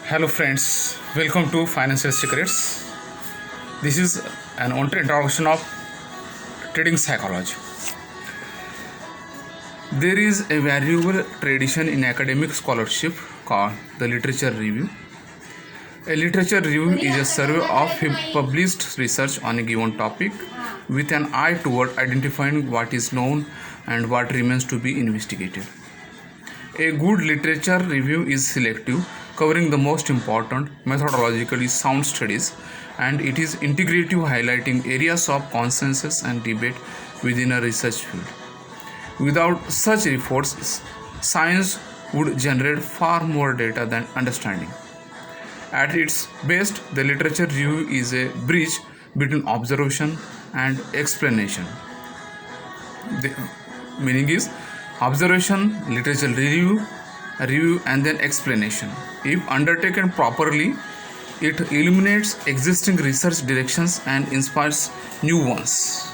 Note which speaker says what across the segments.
Speaker 1: Hello friends, welcome to Financial Secrets. This is an introduction of trading psychology. There is a valuable tradition in academic scholarship called the literature review. A literature review is a survey of published research on a given topic with an eye toward identifying what is known and what remains to be investigated. A good literature review is selective, covering the most important, methodologically sound studies, and it is integrative, highlighting areas of consensus and debate within a research field. Without such efforts, science would generate far more data than understanding. At its best, the literature review is a bridge between observation and explanation. The meaning is observation, literature review, and then explanation. If undertaken properly, it illuminates existing research directions and inspires new ones.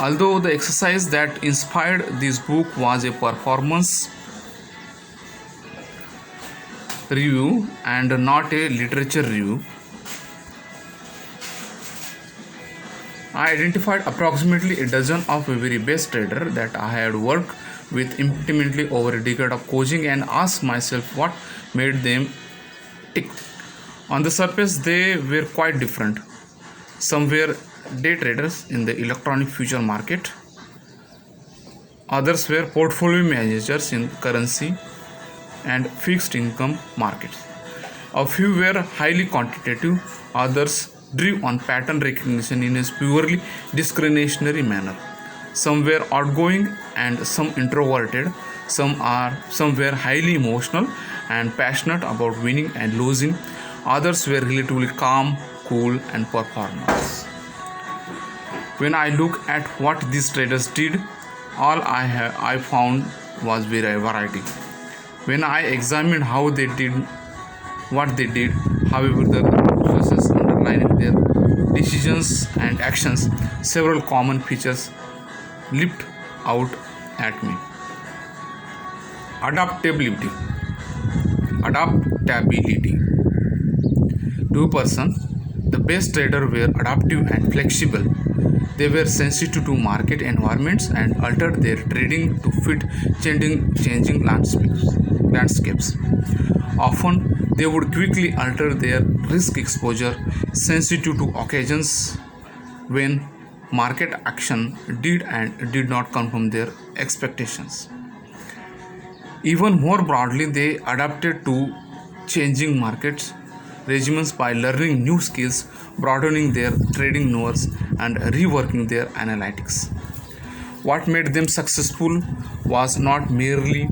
Speaker 1: Although the exercise that inspired this book was a performance review and not a literature review, I identified approximately a dozen of the very best traders that I had worked with intimately over a decade of coaching and asked myself what made them tick. On the surface, they were quite different. Some were day traders in the electronic future market, others were portfolio managers in currency and fixed income markets. A few were highly quantitative, others drew on pattern recognition in a purely discretionary manner. Some were outgoing and some introverted. Some were highly emotional and passionate about winning and losing. Others were relatively calm, cool, and performers. When I look at what these traders did, all I found was variety. When I examined how they did what they did, however, the processes underlying their decisions and actions, several common features leaped out at me. Adaptability. 2%. The best traders were adaptive and flexible. They were sensitive to market environments and altered their trading to fit changing landscapes. Often, they would quickly alter their risk exposure, sensitive to occasions when market action did and did not confirm their expectations. Even more broadly, they adapted to changing markets regimes by learning new skills, broadening their trading knowledge, and reworking their analytics. What made them successful was not merely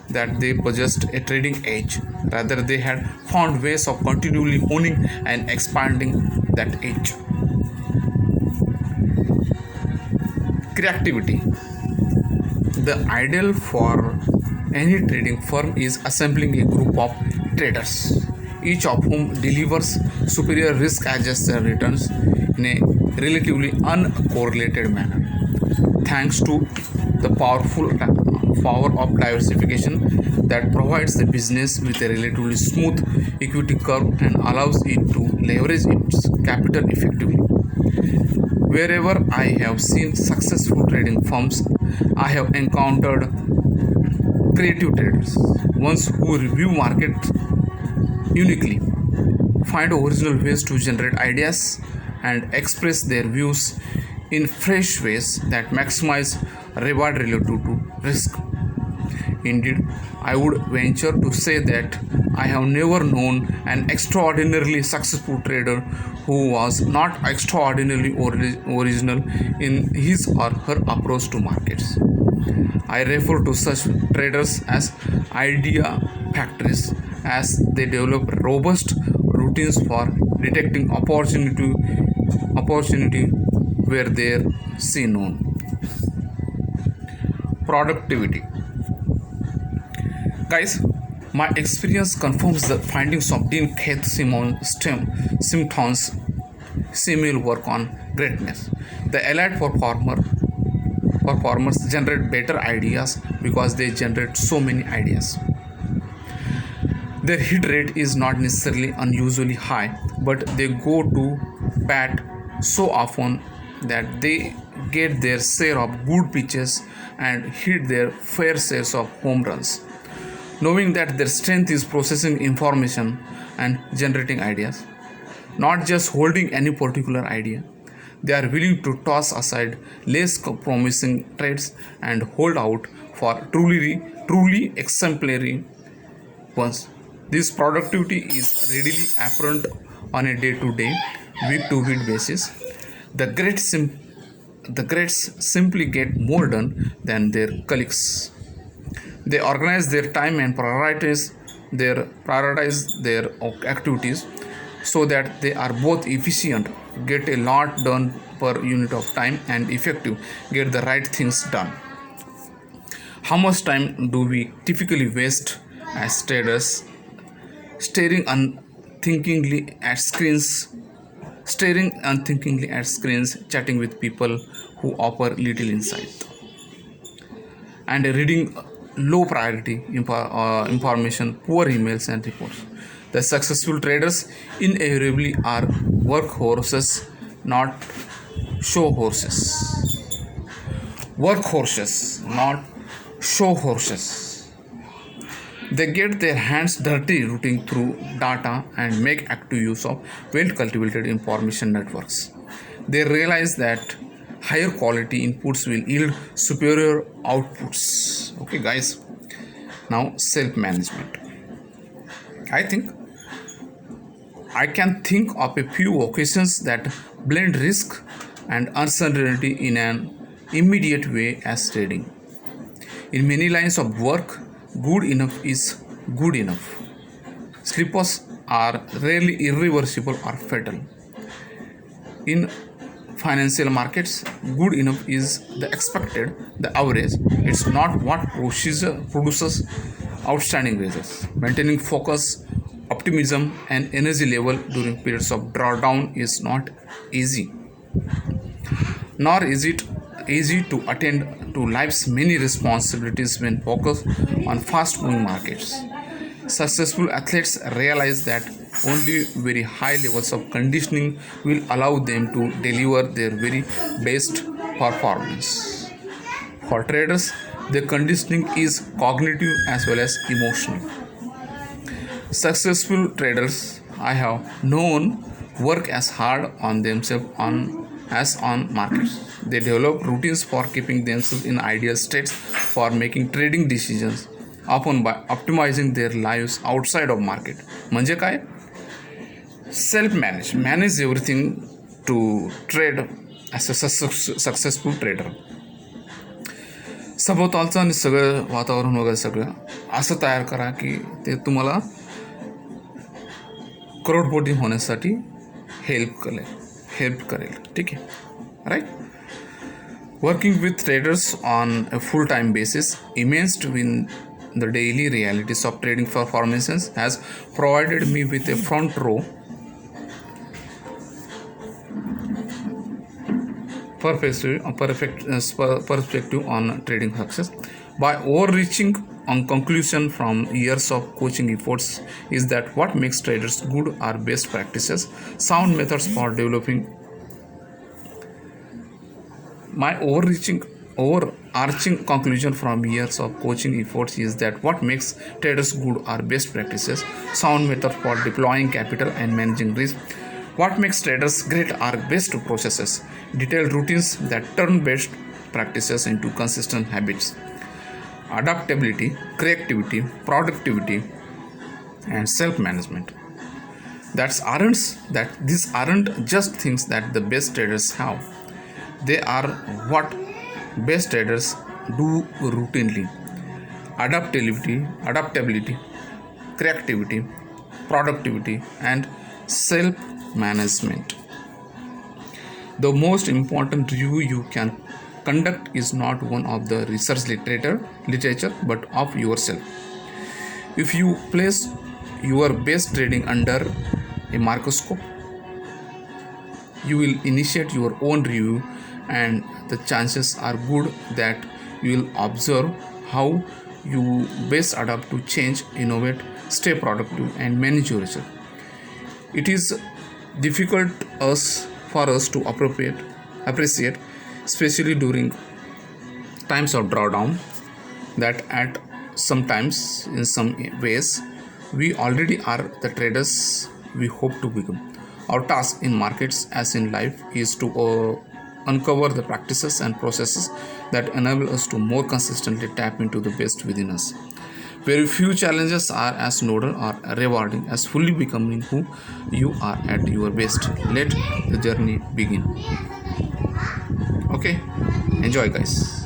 Speaker 1: that they possessed a trading edge, rather, they had found ways of continually honing and expanding that edge. Creativity. The ideal for any trading firm is assembling a group of traders, each of whom delivers superior risk adjusted returns in a relatively uncorrelated manner. Thanks to the power of diversification that provides the business with a relatively smooth equity curve and allows it to leverage its capital effectively. Wherever I have seen successful trading firms, I have encountered creative traders, ones who review markets uniquely, find original ways to generate ideas, and express their views in fresh ways that maximize reward relative to risk. Indeed, I would venture to say that I have never known an extraordinarily successful trader who was not extraordinarily original in his or her approach to markets. I refer to such traders as idea factories, as they develop robust routines for detecting opportunity where they see none. Productivity. Guys, my experience confirms the findings of Dean Keith Simpson's seminal work on greatness. The elite performers generate better ideas because they generate so many ideas. Their hit rate is not necessarily unusually high, but they go to bat so often that they get their share of good pitches and hit their fair shares of home runs. Knowing that their strength is processing information and generating ideas, not just holding any particular idea. They are willing to toss aside less promising traits and hold out for truly exemplary ones. This productivity is readily apparent on a day-to-day, week-to-week basis. The the greats simply get more done than their colleagues. They organize their time and prioritize their activities so that they are both efficient, get a lot done per unit of time, and effective, get the right things done. How much time do we typically waste as traders staring unthinkingly at screens, chatting with people who offer little insight, and reading low priority information, poor emails, and reports? The successful traders invariably are workhorses, not show horses. Workhorses, not show horses. They get their hands dirty rooting through data and make active use of well cultivated information networks. They realize that higher quality inputs will yield superior outputs. Okay, guys. Now, self management. I can think of a few occasions that blend risk and uncertainty in an immediate way as trading. In many lines of work, good enough is good enough. Slippers are rarely irreversible or fatal. In financial markets, good enough is the expected, the average. It's not what produces outstanding results. Maintaining focus, optimism, and energy level during periods of drawdown is not easy. Nor is it easy to attend to life's many responsibilities when focused on fast moving markets. Successful athletes realize that only very high levels of conditioning will allow them to deliver their very best performance. For traders, the conditioning is cognitive as well as emotional. Successful traders I have known work as hard on themselves as on markets. They develop routines for keeping themselves in ideal states for making trading decisions, often by optimizing their lives outside of market. म्हणजे काय? Self manage everything to trade as a successful trader. सभोवतालचं आणि सगळं वातावरण वगैरे सगळं असं तयार करा की ते तुम्हाला करोडपती होण्यासाठी हेल्प करेल. ठीक आहे, right? Working with traders on a full-time basis, immersed in the daily realities of trading performances, has provided me with a front row perspective on trading success. By overreaching on conclusion from years of coaching efforts is that what makes traders good are best practices, sound methods for developing. My overarching conclusion from years of coaching efforts is that what makes traders good are best practices, sound methods for deploying capital and managing risk. What makes traders great are best processes, detailed routines that turn best practices into consistent habits. Adaptability, creativity, productivity, and self-management. These aren't just things that the best traders have. They are what best traders do routinely. Adaptability, creativity, productivity, and self-management. The most important review you can conduct is not one of the research literature but of yourself. If you place your best trading under a microscope, you will initiate your own review, and the chances are good that you will observe how you best adapt to change, innovate, stay productive, and manage your research. It is difficult for us to appreciate, especially during times of drawdown, that at sometimes in some ways we already are the traders we hope to become. Our task in markets as in life is to uncover the practices and processes that enable us to more consistently tap into the best within us. Very few challenges are as nodal or rewarding as fully becoming who you are at your best. Let the journey begin. Okay, enjoy, guys.